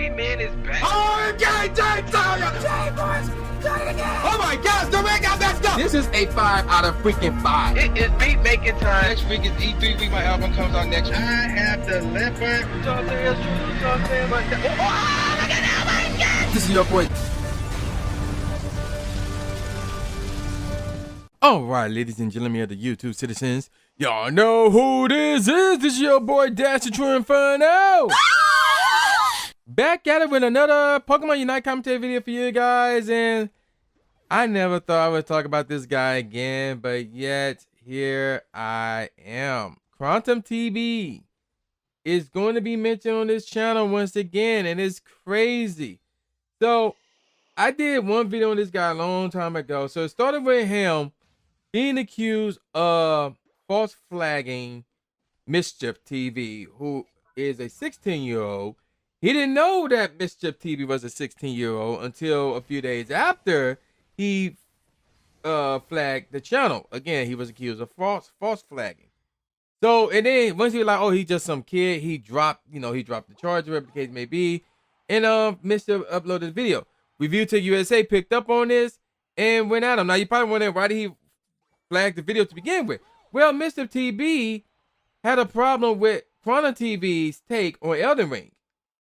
TV man is back. Oh, okay, boys. Oh my gosh, the ring got messed up. This is a 5 out of freaking 5. It is beat making time. Next week is E3 week. My album comes out next week. I have delivered. This is your boy. Alright, ladies and gentlemen of the YouTube citizens, y'all know who this is. This is your boy Dash the True Inferno. Back at it with another Pokemon Unite commentary video for you guys, and I never thought I would talk about this guy again, but yet here I am. Quantum TV is going to be mentioned on this channel once again, and it's crazy. So I did one video on this guy a long time ago. So it started with him being accused of false flagging Mischief TV, who is a 16-year-old. He didn't know that Mischief TV was a 16-year-old until a few days after he flagged the channel. Again, he was accused of false flagging. So, and then once he was like, oh, he's just some kid, he dropped the charge, whatever the case may be, and Mischief uploaded the video. ReviewTechUSA picked up on this and went at him. Now, you probably wondering, why did he flag the video to begin with? Well, Mr. TB had a problem with Quantum TV's take on Elden Ring.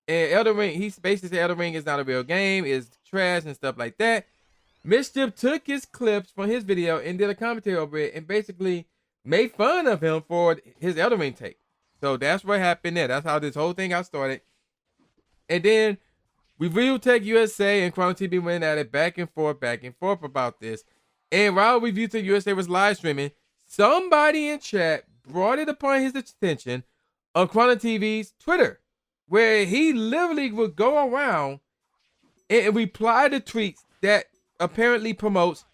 And Elden Ring, he basically said Elden Ring is not a real game, it's trash and stuff like that. Mischief took his clips from his video and did a commentary over it and basically made fun of him for his Elden Ring take. So that's what happened there. That's how this whole thing got started. And then ReviewTechUSA and Quantum TV went at it back and forth about this. And while ReviewTechUSA was live streaming, somebody in chat brought it upon his attention on Quantum TV's Twitter, where he literally would go around and reply to tweets that apparently promotes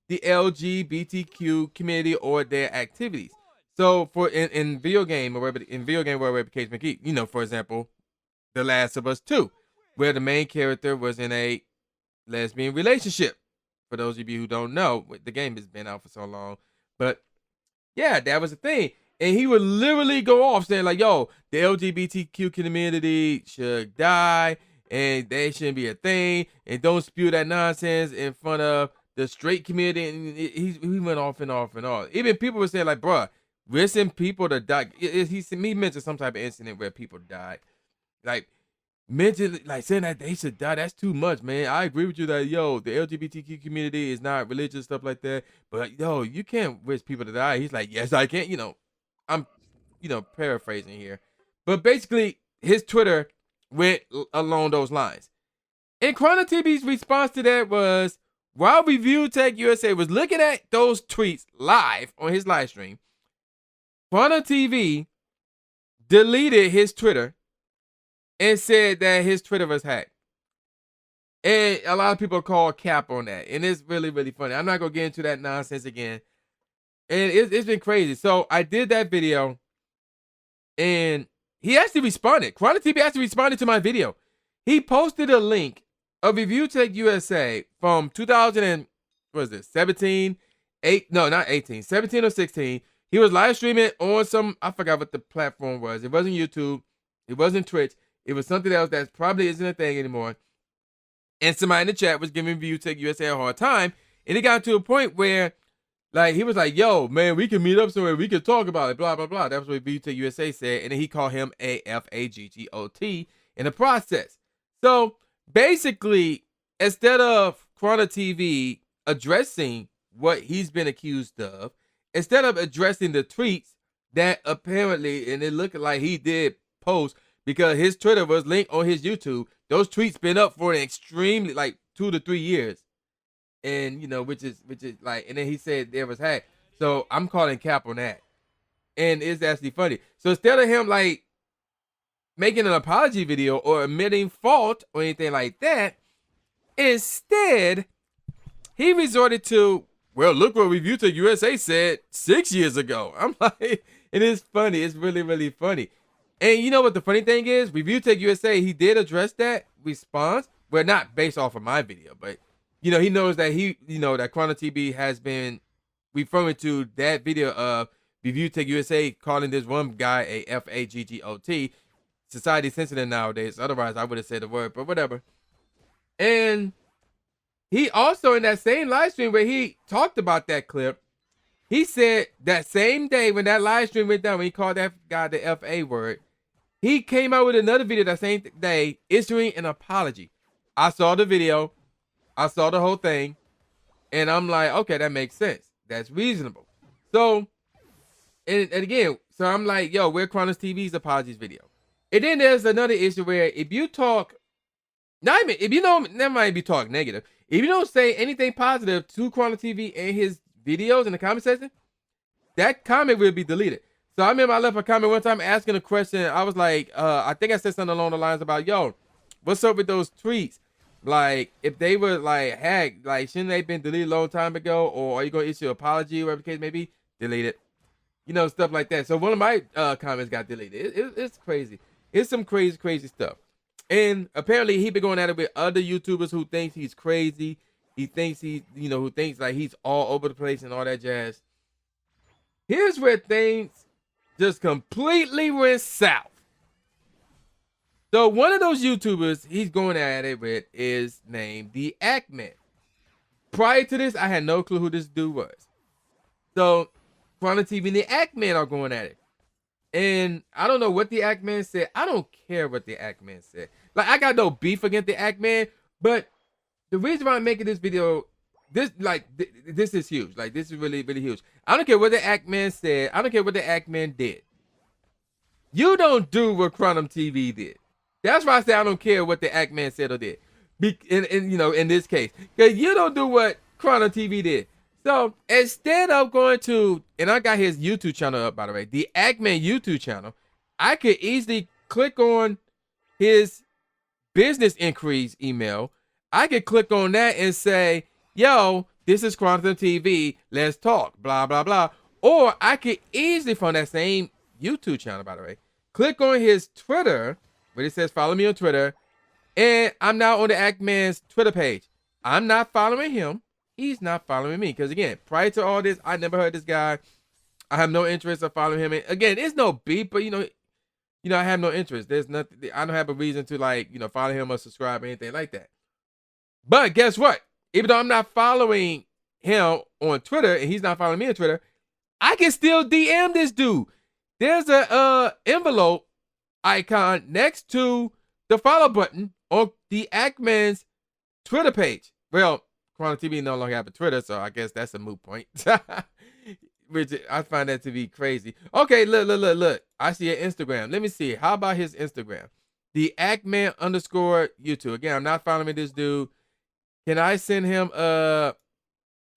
the LGBTQ community or their activities. So for in video game or whatever, wherever the case may be, you know, for example, The Last of Us 2, where the main character was in a lesbian relationship. For those of you who don't know, the game has been out for so long, but yeah, that was the thing. And he would literally go off saying like, yo, the LGBTQ community should die and they shouldn't be a thing, and don't spew that nonsense in front of the straight community. And he went off and off and off. Even people would say like, bruh, listen, people to die. He mentioned some type of incident where people died. Like, mention, like, saying that they should die, that's too much, man. I agree with you that, yo, the LGBTQ community is not religious, stuff like that, but yo, you can't wish people to die. He's like, yes, I can. You know, I'm, paraphrasing here, but basically his Twitter went along those lines. And Quantum TV's response to that was, while ReviewTechUSA was looking at those tweets live on his live stream, Quantum TV deleted his Twitter and said that his Twitter was hacked. And a lot of people call cap on that. And it's really, really funny. I'm not going to get into that nonsense again. And it's been crazy. So I did that video. And he actually responded. Quantum TV actually responded to my video. He posted a link of ReviewTechUSA from 17, 17 or 16. He was live streaming on some, I forgot what the platform was. It wasn't YouTube. It wasn't Twitch. It was something else that probably isn't a thing anymore. And somebody in the chat was giving ReviewTechUSA a hard time. And it got to a point where, like, he was like, yo, man, we can meet up somewhere. We can talk about it, blah, blah, blah. That was what ReviewTechUSA said. And then he called him a FAGGOT in the process. So, basically, instead of Quantum TV addressing what he's been accused of, instead of addressing the tweets that apparently, and it looked like he did post, because his Twitter was linked on his YouTube. Those tweets been up for an extremely, like, 2 to 3 years. And, which is like, and then he said there was hacked. So I'm calling cap on that. And it's actually funny. So instead of him, like, making an apology video or admitting fault or anything like that, instead, he resorted to, well, look what ReviewTechUSA said 6 years ago. I'm like, and it's funny. It's really, really funny. And you know what the funny thing is? ReviewTechUSA, he did address that response. Well, not based off of my video, but, he knows that that Quantum TV has been referring to that video of ReviewTechUSA calling this one guy a FAGGOT. society sensitive nowadays. Otherwise, I would have said the word, but whatever. And he also, in that same live stream where he talked about that clip, he said that same day when that live stream went down, when he called that guy the FA word, he came out with another video that same day issuing an apology. I saw the video. I saw the whole thing. And I'm like, okay, that makes sense. That's reasonable. So, and again, so I'm like, yo, where Chronos TV's apologies video? And then there's another issue where if you talk, not even, if you don't, never mind if you talk negative, if you don't say anything positive to Chronos TV and his videos in the comment section, that comment will be deleted. So I remember I left a comment one time asking a question. I was like, I think I said something along the lines about, yo, what's up with those tweets? Like, if they were like hacked, like, shouldn't they have been deleted a long time ago? Or are you going to issue an apology, whatever the case may be? Delete it. You know, stuff like that. So one of my comments got deleted. It's crazy. It's some crazy stuff. And apparently he been going at it with other YouTubers who thinks he's crazy. He thinks he, you know, who thinks like he's all over the place and all that jazz. Here's where things just completely went south. So one of those YouTubers he's going at it with is named the Ackman. Prior to this, I had no clue who this dude was. So Chrono TV and the Ackman are going at it. And I don't know what the Ackman said. I don't care what the Ackman said. Like, I got no beef against the Ackman, but the reason why I'm making this video, this is huge. Like, this is really huge. I don't care what the Ackman said. I don't care what the Ackman did. You don't do what Chrono TV did. That's why I say I don't care what the Ackman said or did. You know, in this case, because you don't do what Chrono TV did. So instead of going to, and I got his YouTube channel up, by the way, the Ackman YouTube channel, I could easily click on his business inquiries email. I could click on that and say, yo, this is Chrono TV, let's talk, blah, blah, blah. Or I could easily, from that same YouTube channel, by the way, click on his Twitter, where it says follow me on Twitter, and I'm now on the Ackman's Twitter page. I'm not following him. He's not following me. Because again, prior to all this, I never heard this guy. I have no interest of following him. And again, there's no beef, but you know, I have no interest. There's nothing. I don't have a reason to, like, you know, follow him or subscribe or anything like that. But guess what? Even though I'm not following him on Twitter and he's not following me on Twitter, I can still DM this dude. There's a envelope icon next to the follow button on the Ackman's Twitter page. Well, Chrono TV no longer have a Twitter, so I guess that's a moot point. Which I find that to be crazy. Okay, look. I see an Instagram. Let me see. How about his Instagram? The Ackman_YouTube. Again, I'm not following this dude. Can I send him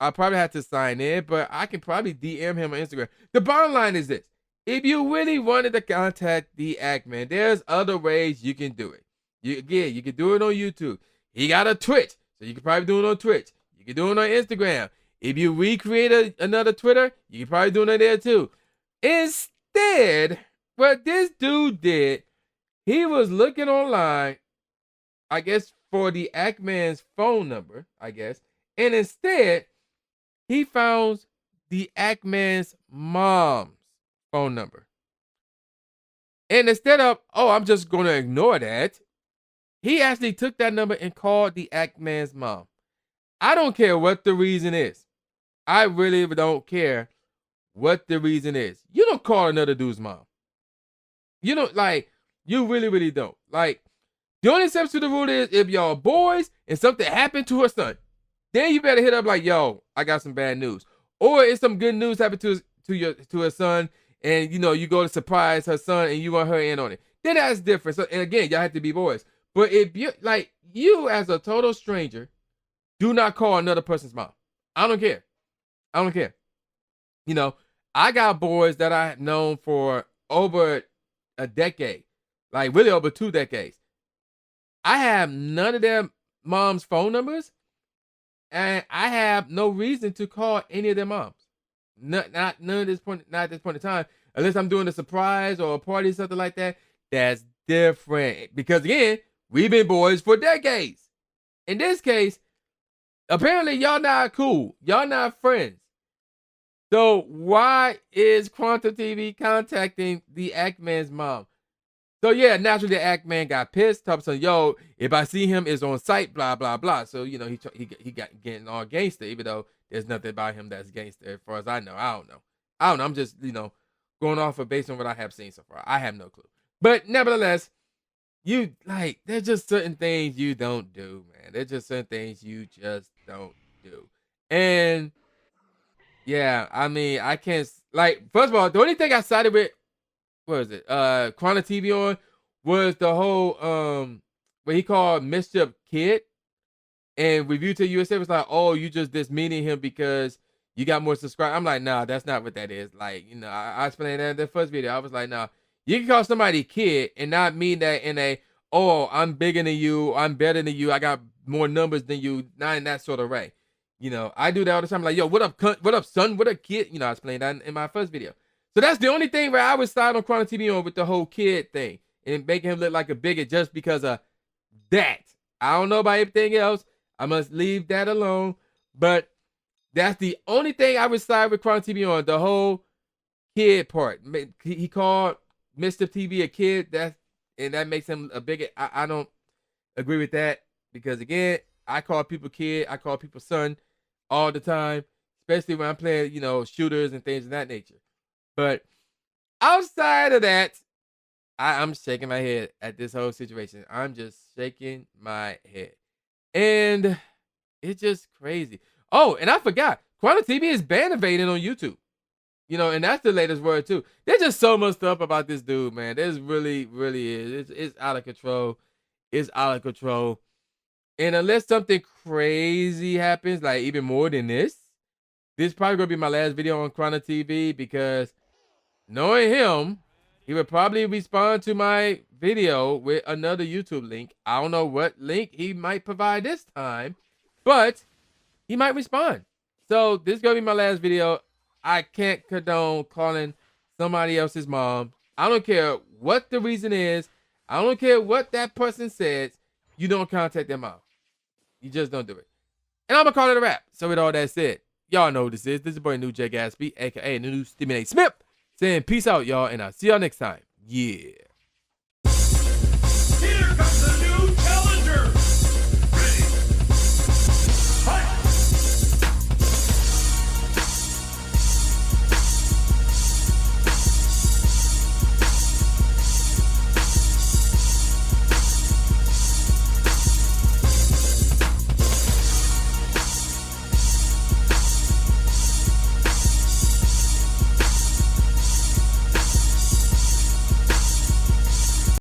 I probably have to sign in, but I can probably DM him on Instagram. The bottom line is this. If you really wanted to contact the Ackman, there's other ways you can do it. You can do it on YouTube. He got a Twitch, so you can probably do it on Twitch. You can do it on Instagram. If you recreate another Twitter, you can probably do it there too. Instead, what this dude did, he was looking online, I guess, for the Ackman's phone number, I guess. And instead, he found the Ackman's mom's phone number. And instead of, oh, I'm just going to ignore that, he actually took that number and called the Ackman's mom. I don't care what the reason is. I really don't care what the reason is. You don't call another dude's mom. You don't, like, you really don't. Like, the only exception to the rule is if y'all boys and something happened to her son, then you better hit up like, yo, I got some bad news. Or if some good news happened to her son, and you know you go to surprise her son and you want her in on it, then that's different. So, and again, y'all have to be boys. But if you, like, you as a total stranger, do not call another person's mom. I don't care. I don't care. You know, I got boys that I have known for over a decade, like really over 2 decades. I have none of their mom's phone numbers, and I have no reason to call any of their moms. Not at this point in time, unless I'm doing a surprise or a party or something like that. That's different. Because again, we've been boys for decades. In this case, apparently y'all not cool. Y'all not friends. So why is Quantum TV contacting the Ackman's mom? So yeah, naturally the act man got pissed. Told him, yo, if I see him is on site, blah blah blah. So you know he got getting all gangster, even though there's nothing about him that's gangster as far as I know. I don't know. I'm just going off of based on what I have seen so far. I have no clue. But nevertheless, you like there's just certain things you don't do, man. There's just certain things you just don't do. And yeah, I mean, I can't like first of all, the only thing I sided with what is it? Quanta TV on was the whole what he called Mischief kid. And ReviewTechUSA was like, oh, you just dismeaning him because you got more subscribers. I'm like, nah, that's not what that is. Like, I explained that in the first video. I was like, nah, you can call somebody kid and not mean that in a, oh, I'm bigger than you, I'm better than you, I got more numbers than you, not in that sort of way. I do that all the time. Like, yo, what up, what up, son? What up, kid? I explained that in my first video. So that's the only thing where I would side on Quanta TV on with the whole kid thing and making him look like a bigot just because of that. I don't know about everything else. I must leave that alone. But that's the only thing I would side with Quanta TV on, the whole kid part. He called Mischief TV a kid, and that makes him a bigot. I don't agree with that because, again, I call people kid, I call people son all the time, especially when I'm playing, shooters and things of that nature. But outside of that, I'm shaking my head at this whole situation. I'm just shaking my head. And it's just crazy. Oh, and I forgot. Quanta TV is ban evading on YouTube. And that's the latest word, too. There's just so much stuff about this dude, man. There's really, really is. It's out of control. It's out of control. And unless something crazy happens, like even more than this is probably going to be my last video on Quanta TV because knowing him, he would probably respond to my video with another YouTube link. I don't know what link he might provide this time, but he might respond. So this is going to be my last video. I can't condone calling somebody else's mom. I don't care what the reason is. I don't care what that person says. You don't contact their mom. You just don't do it. And I'm going to call it a wrap. So with all that said, y'all know who this is. This is your boy New J Gatsby, a.k.a. New Stimulate Smith. Saying peace out, y'all, and I'll see y'all next time. Yeah.